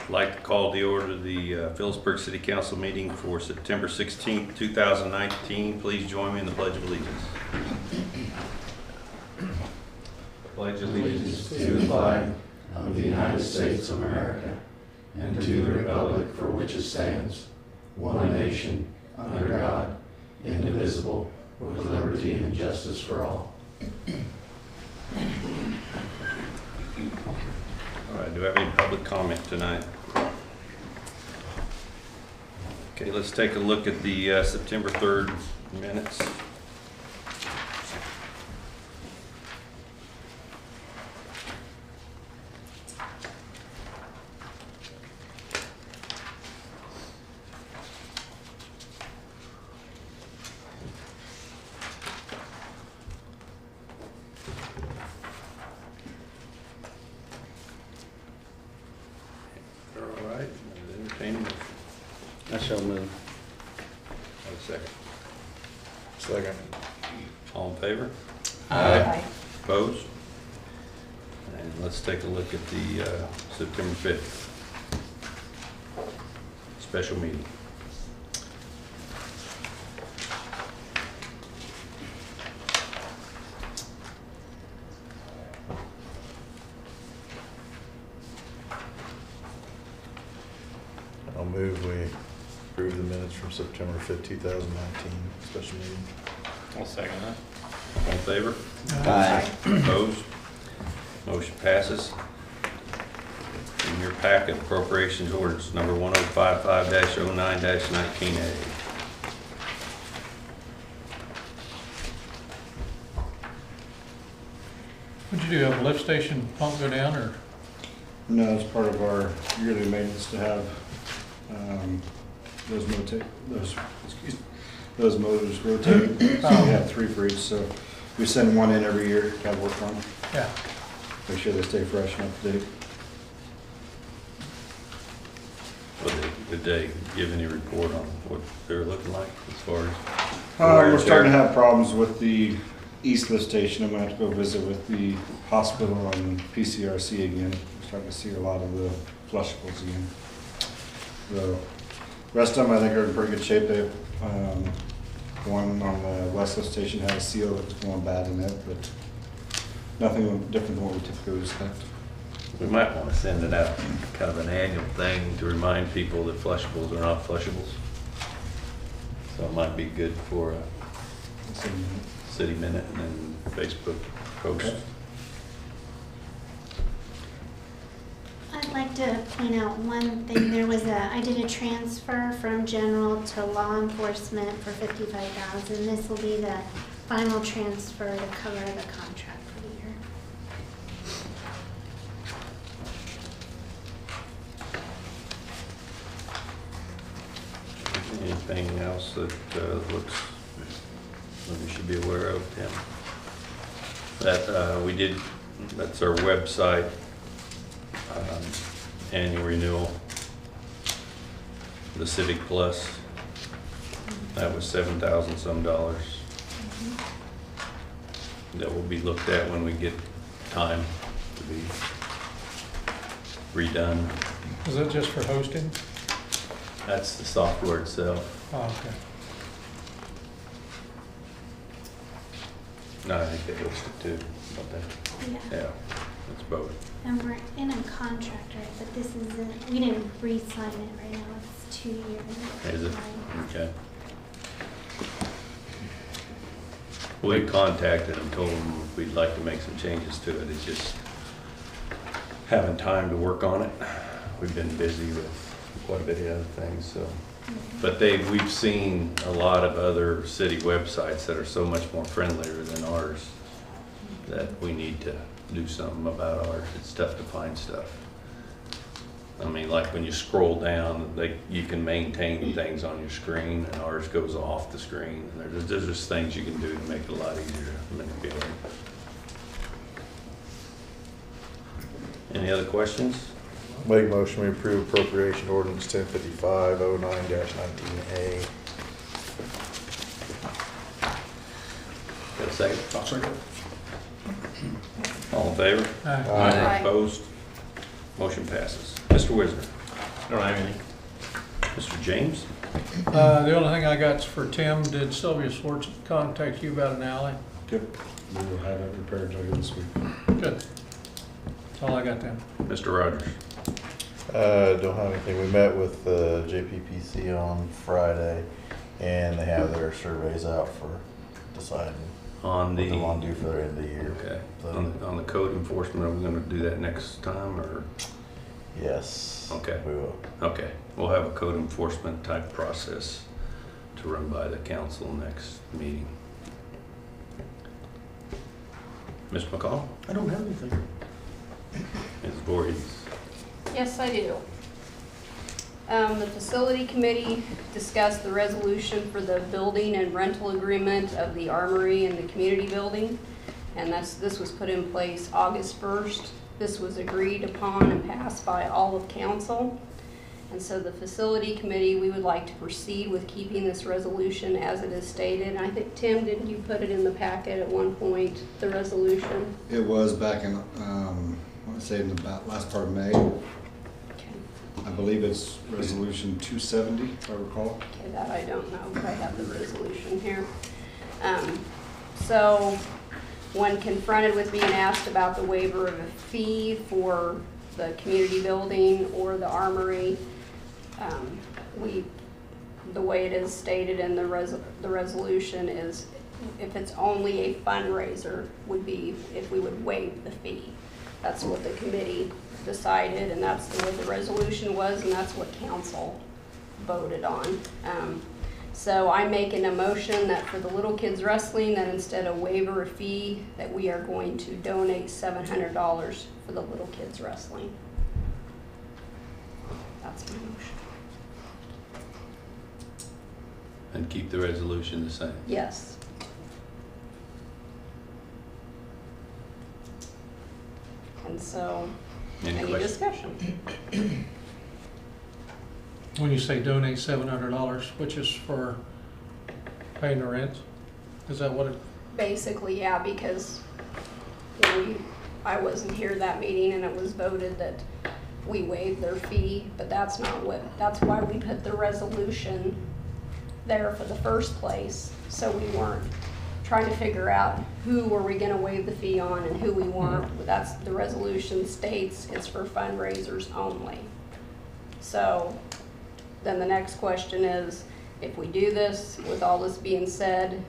I'd like to call to order the Phillipsburg City Council meeting for September 16th, 2019. Please join me in the Pledge of Allegiance. Pledge allegiance to the flag of the United States of America and to the republic for which it stands, one nation, under God, indivisible, with liberty and justice for all. All right, do we have any public comment tonight? Okay, let's take a look at the September 3rd minutes. All right, entertaining. I shall move. Have a second. Second. All in favor? Aye. Opposed? And let's take a look at the September 5th special meeting. I'll move we approve the minutes from September 5th, 2019, special meeting. I'll second that. All in favor? Aye. Opposed? Motion passes. In your packet, appropriations orders number 1055-09-19A. What'd you do, have a lift station pump go down, or? No, it's part of our yearly maintenance to have those motors rotating. So we have 3 for each, so we send one in every year to have work on them. Yeah. Make sure they stay fresh and up to date. Did they give any report on what they're looking like as far as? We're starting to have problems with the east lift station. I'm gonna have to go visit with the hospital and PCRC again. We're starting to see a lot of the flushables again. The rest of them I think are in pretty good shape. They, the one on the west lift station had a seal that was going bad in it, but nothing different than what we typically expect. We might want to send it out, kind of an annual thing to remind people that flushables are not flushables. So it might be good for a city minute and then Facebook post. Okay. I'd like to point out one thing. I did a transfer from general to law enforcement for $55,000. This will be the final transfer to cover the contract for the year. Anything else that looks that we should be aware of, Tim? That we did, that's our website annual renewal. The Civic Plus, that was $7,000 some. That will be looked at when we get time to be redone. Is that just for hosting? That's the software itself. Oh, okay. No, I think they hosted too, don't they? Yeah, it's both. And we're in a contract, right? But this isn't, we didn't re-sign it right now. It's 2 years. Is it? Okay. We contacted them, told them we'd like to make some changes to it. It's just having time to work on it. We've been busy with quite a bit of other things, so. But we've seen a lot of other city websites that are so much more friendlier than ours that we need to do something about ours. It's tough to find stuff. I mean, like when you scroll down, you can maintain things on your screen, and ours goes off the screen. And there's just things you can do to make it a lot easier to manipulate. Any other questions? Make a motion we approve appropriation ordinance 1055-09-19A. Got a second? I'll second. All in favor? Aye. Aye. Opposed? Motion passes. Mr. Wisner. Don't have anything. Mr. James? The only thing I got's for Tim. Did Sylvia Swartz contact you about an alley? Yep, we will have it repaired later this week. Good. That's all I got then. Mr. Rogers? Don't have anything. We met with JPPC on Friday, and they have their surveys out for deciding On what the, they want to do for the end of the year. okay, So, on the code enforcement, are we gonna do that next time, or? yes. Okay. We will. Okay, we'll have a code enforcement type process to run by the council next meeting. Ms. McCall? I don't have anything. Ms. Voorhees? Yes, I do. The facility committee discussed the resolution for the building and rental agreement of the armory and the community building. And this was put in place August 1st. This was agreed upon and passed by all of council. And so the facility committee, we would like to proceed with keeping this resolution as it is stated. And I think, Tim, didn't you put it in the packet at one point, the resolution? It was back in, I want to say in the last part of May. Okay. I believe it's resolution 270, if I recall. Okay, that I don't know, but I have the resolution here. So, when confronted with being asked about the waiver of a fee for the community building or the armory, the way it is stated in the resolution is if it's only a fundraiser would be if we would waive the fee. That's what the committee decided, and that's the way the resolution was, and that's what council voted on. So I'm making a motion that for the little kids wrestling, that instead of waiver a fee, that we are going to donate $700 for the little kids wrestling. That's my motion. And keep the resolution the same. Yes. And so, Any any questions? discussion? When you say donate $700, which is for paying the rent, is that what it? Basically, yeah, because I wasn't here that meeting and it was voted that we waived their fee, but that's not that's why we put the resolution there for the first place. So we weren't trying to figure out who were we gonna waive the fee on and who we weren't. That's, the resolution states it's for fundraisers only. So then the next question is, if we do this, with all this being said,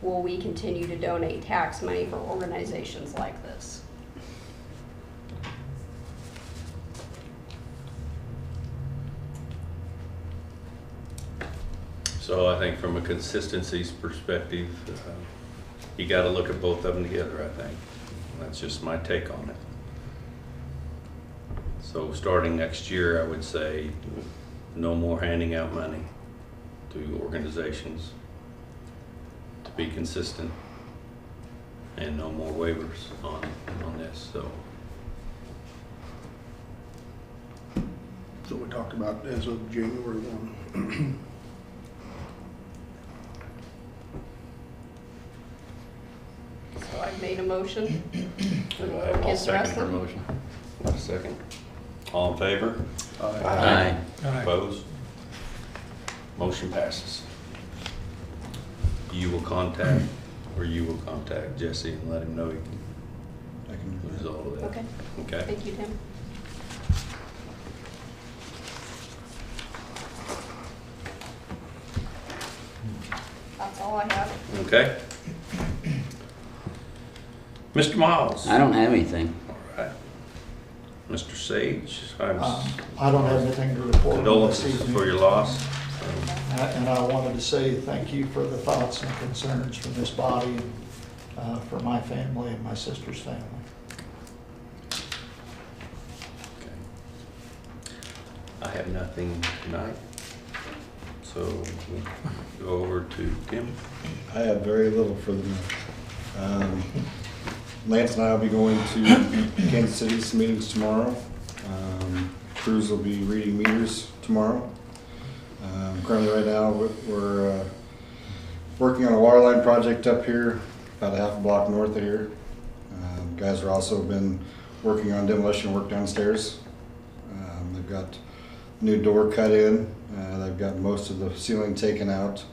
will we continue to donate tax money for organizations like this? So I think from a consistency perspective, you got to look at both of them together, I think. That's just my take on it. So starting next year, I would say no more handing out money to organizations, to be consistent, and no more waivers on this. So we talked about as of January 1. So I've made a motion for the I'll little kids second her wrestling. motion. A second. All in favor? Aye. Opposed? Motion passes. You will contact Jesse and let him know I can the do that. result of that. Okay, Okay? thank you, Tim. That's all I have. Okay. Mr. Miles? I don't have anything. All right. Mr. Sage, I'm I don't have anything to report on this condolences evening. for your loss. And I wanted to say thank you for the thoughts and concerns from this body, for my family and my sister's family. Okay. I have nothing tonight, so we'll go over to Tim. I have very little for the night. Lance and I will be going to Kansas City, some meetings tomorrow. Cruz will be reading meters tomorrow. Currently right now, we're working on a water line project up here, about a half a block north of here. Guys are also been working on demolition work downstairs. got new door cut in. They've got most of the ceiling taken out.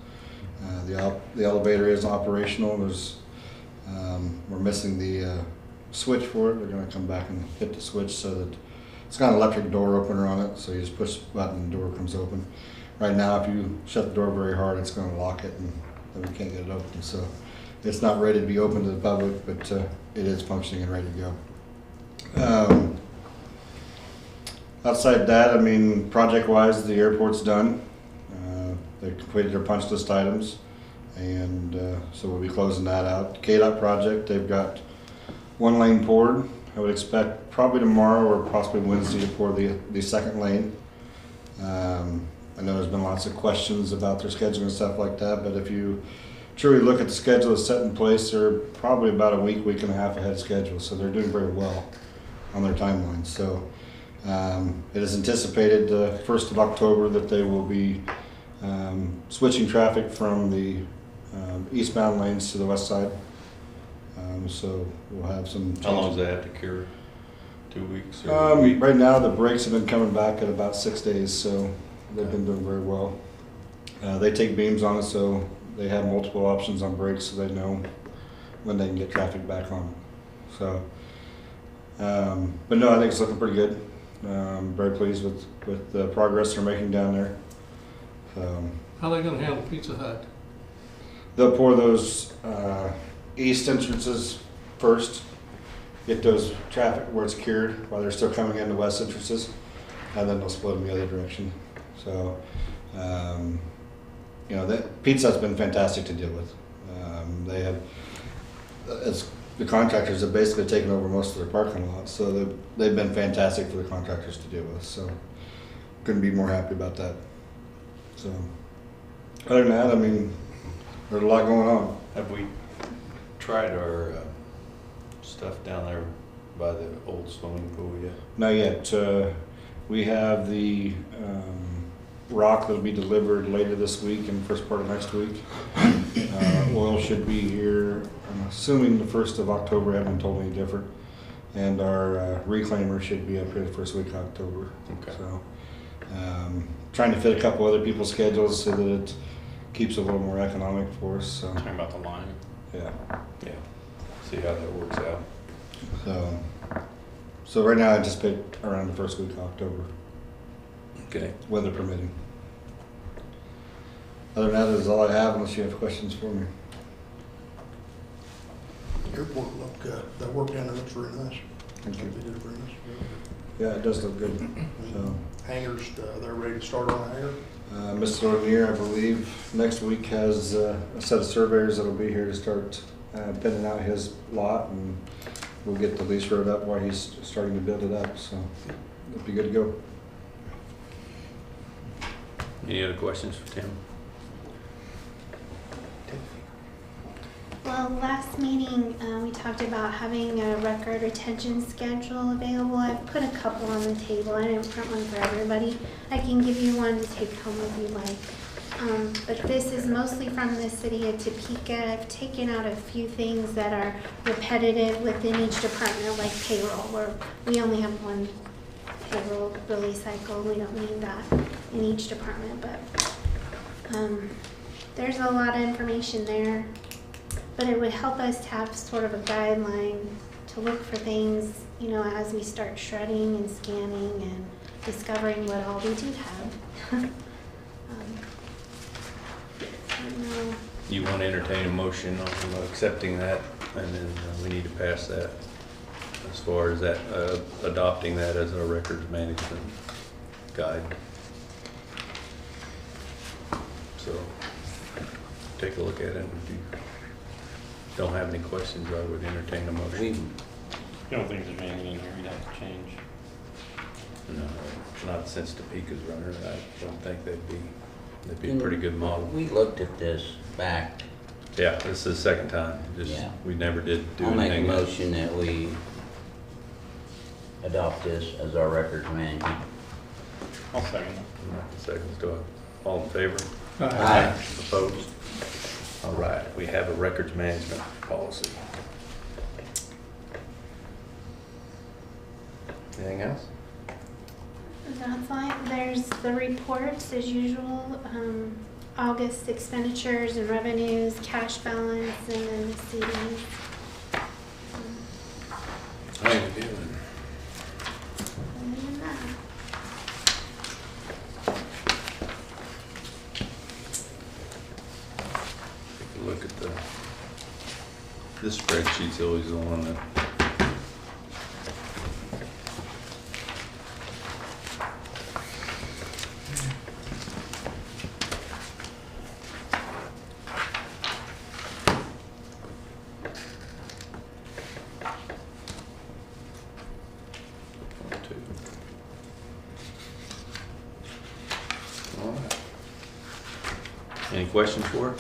The elevator is operational. We're missing the switch for it. They're going to come back and hit the switch so that it's got an electric door opener on it. So you just push the button and the door comes open. Right now, if you shut the door very hard, it's going to lock it and then we can't get it open. So it's not ready to be open to the public, but it is functioning and ready to go. Outside that, I mean, project-wise, the airport's done. They completed their punch list items, and so we'll be closing that out. KDOT project, they've got 1 lane poured. I would expect probably tomorrow or possibly Wednesday to pour the second lane. I know there's been lots of questions about their scheduling and stuff like that, but if you truly look at the schedule that's set in place, they're probably about a week and a half ahead of schedule, so they're doing very well on their timeline. So it is anticipated 1st of October that they will be switching traffic from the eastbound lanes to the west side. So we'll have some changes. How long does that have to cure? 2 weeks? Or a week? Right now, the brakes have been coming back at about 6 days, so they've been doing very well. They take beams on it, so they have multiple options on brakes, so they know when they can get traffic back on. So, but no, I think it's looking pretty good. I'm very pleased with the progress they're making down there. How are they gonna handle Pizza Hut? They'll pour those east entrances first, get those traffic where it's cured while they're still coming in the west entrances, and then they'll split them the other direction. So, you know, Pizza Hut's been fantastic to deal with. They have, the contractors have basically taken over most of their parking lots, so they've been fantastic for the contractors to deal with. So, couldn't be more happy about that. So, other than that, I mean, there's a lot going on. Have we tried our stuff down there by the old swimming pool yet? Not yet. We have the rock that'll be delivered later this week and first part of next week. Oil should be here, I'm assuming the 1st of October. I haven't told any different. And our reclaimer should be up here the first week of October. Okay. So, trying to fit a couple other people's schedules so that it keeps it a little more economic for us. So, Talking about the line. yeah. Yeah. See how that works out. So right now I anticipate around the first week of October, Okay. weather permitting. Other than that is all I have, unless you have questions for me. Airport look, that work down there looks very nice. Thank you. They did a very nice job. Yeah, it does look good. So, Hangars, they're ready to start on a hangar. Mr. O'Neill, I believe, next week has a set of surveyors that'll be here to start pinning out his lot, and we'll get the lease road up while he's starting to build it up. So it'll be good to go. Any other questions for Tim? Well, last meeting, we talked about having a record retention schedule available. I've put a couple on the table. I didn't print one for everybody. I can give you one to take home if you like. But this is mostly from the city of Topeka. I've taken out a few things that are repetitive within each department, like payroll, where we only have one payroll release cycle. We don't need that in each department, but there's a lot of information there. But it would help us to have sort of a guideline to look for things, you know, as we start shredding and scanning and discovering what all we do have. I don't know. You want to entertain a motion on accepting that, and then we need to pass that as far as that, adopting that as our records management guide. So, take a look at it, and if you don't have any questions, I would entertain a motion. You don't think there's anything in here you'd have to change? No, not since Topeka's runner. I don't think they'd be a pretty good model. We looked at this back. Yeah, this is the second time. Yeah. We never did do I'll make a anything. motion that we adopt this as our records management. I'll second that. Seconds, do I? All in favor? Aye. Opposed? All right, we have a records management policy. Anything else? That's like, there's the reports as usual, August expenditures and revenues, cash balance, and then the CDs. How you doing? Other than that, Take a look at this spreadsheet's always the one that. All right. Any questions for her?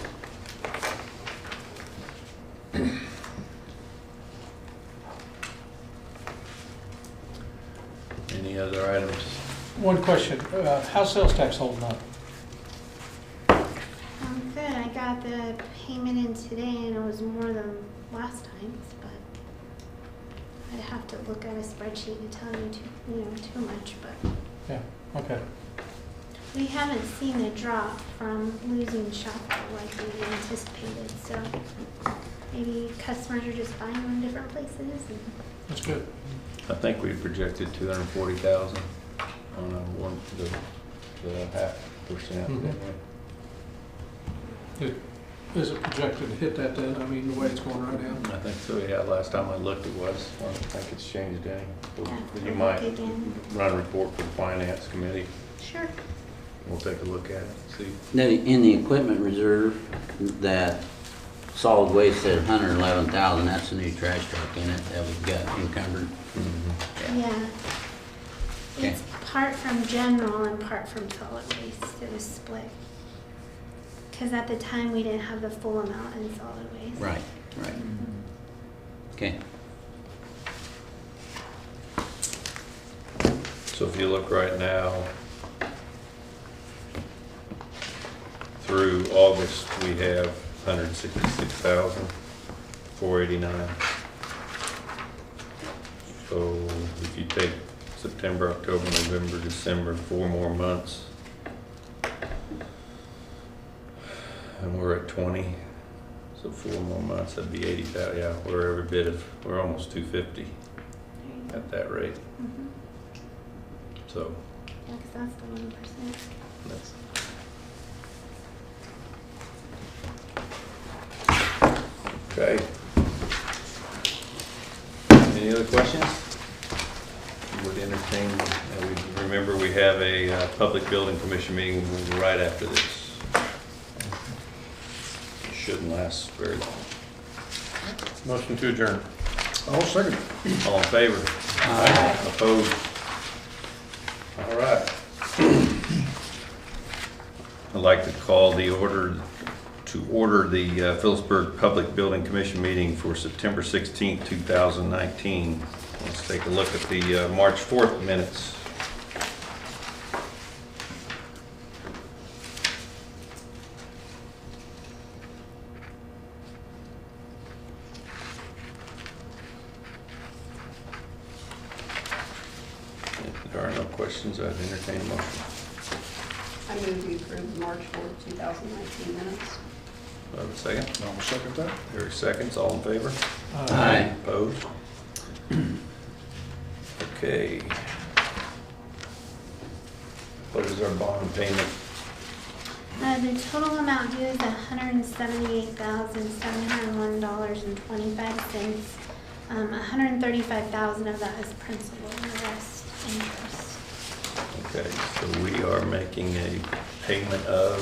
Any other items? One question, how's sales tax holding up? good. I got the payment in today and it was more than last time's, but I'd have to look at a spreadsheet to tell you too much, but Yeah, okay. we haven't seen a drop from losing Shopko like we anticipated, so maybe customers are just buying from different places. And That's good. I think we projected 240,000 on the 0.5%. Mhm. Is it projected to hit that then? I mean, the way it's going right now? I think so, yeah. Last time I looked it was. I don't think it's changed any. Yeah, You we'll might look again. run a report for the finance committee. Sure. We'll take a look at it, see. Now, in the equipment reserve, that solid waste said 111,000, that's a new trash truck in it that we've got encumbered. Yeah. Okay. It's part from general and part from solid waste. It was split. Because at the time, we didn't have the full amount in solid waste. Right, right. Okay. So if you look right now, through August, we have 166,489. So if you take September, October, November, December, 4 more months, and we're at 20, so 4 more months, that'd be 80,000. Yeah, we're almost 250 at that rate. Mm-hmm. So Yeah, because that's the 1%. that's. Okay. Any other questions? Would entertain, remember we have a public building commission meeting right after this. It shouldn't last very long. Motion to adjourn. I'll second. All in favor? Aye. Opposed? All right. I'd like to call the order the Phillipsburg Public Building Commission meeting for September 16th, 2019. Let's take a look at the March 4th minutes. If there are no questions, I'd entertain a motion. I move we approve the March 4th, 2019 minutes. Do I have a second? I'll second that. Eric seconds, all in favor? Aye. Opposed? Okay. What is our bond payment? The total amount due is $178,701.25. 135,000 of that is principal and the rest interest. Okay, so we are making a payment of,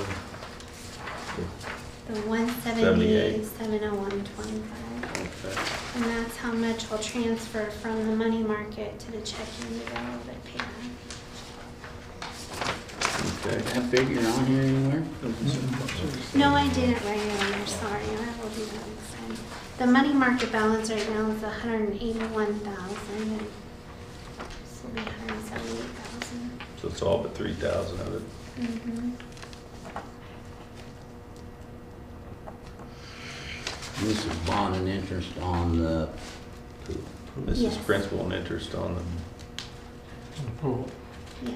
The 178,701.25. okay, And that's how much will transfer from the money market to the checking to go that pay okay. That figure on here anywhere? that. No, I didn't write it on there, sorry, I will do that next time. The money market balance right now is 181,000 and this will be 178,000. So it's all but 3,000 of it. Mm-hmm. This is bond and interest on the pool. This is Yes. principal and interest on the, Pool. Yeah.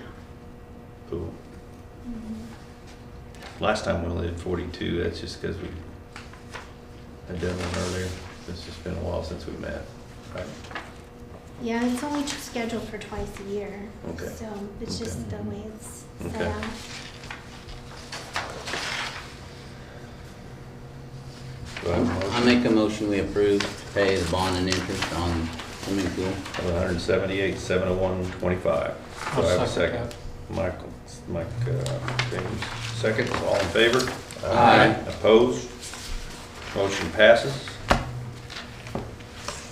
last time we only did 42, that's just because we had done one earlier. It's just been a while since we met, right? Yeah, it's only scheduled for twice a year. Okay. So it's just the way it's set Okay. out. Do I have a motion? I make a motion, we approve to pay the bond and interest on swimming pool. $178,701.25. Do I have a second? Mike James, second. All in favor? Aye. Opposed? Motion passes.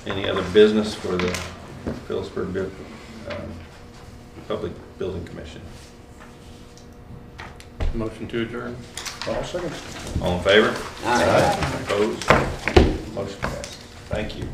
Any other business for the Phillipsburg Public Building Commission? Motion to adjourn. I'll second. All in favor? Aye. Opposed? Motion passes. Thank you.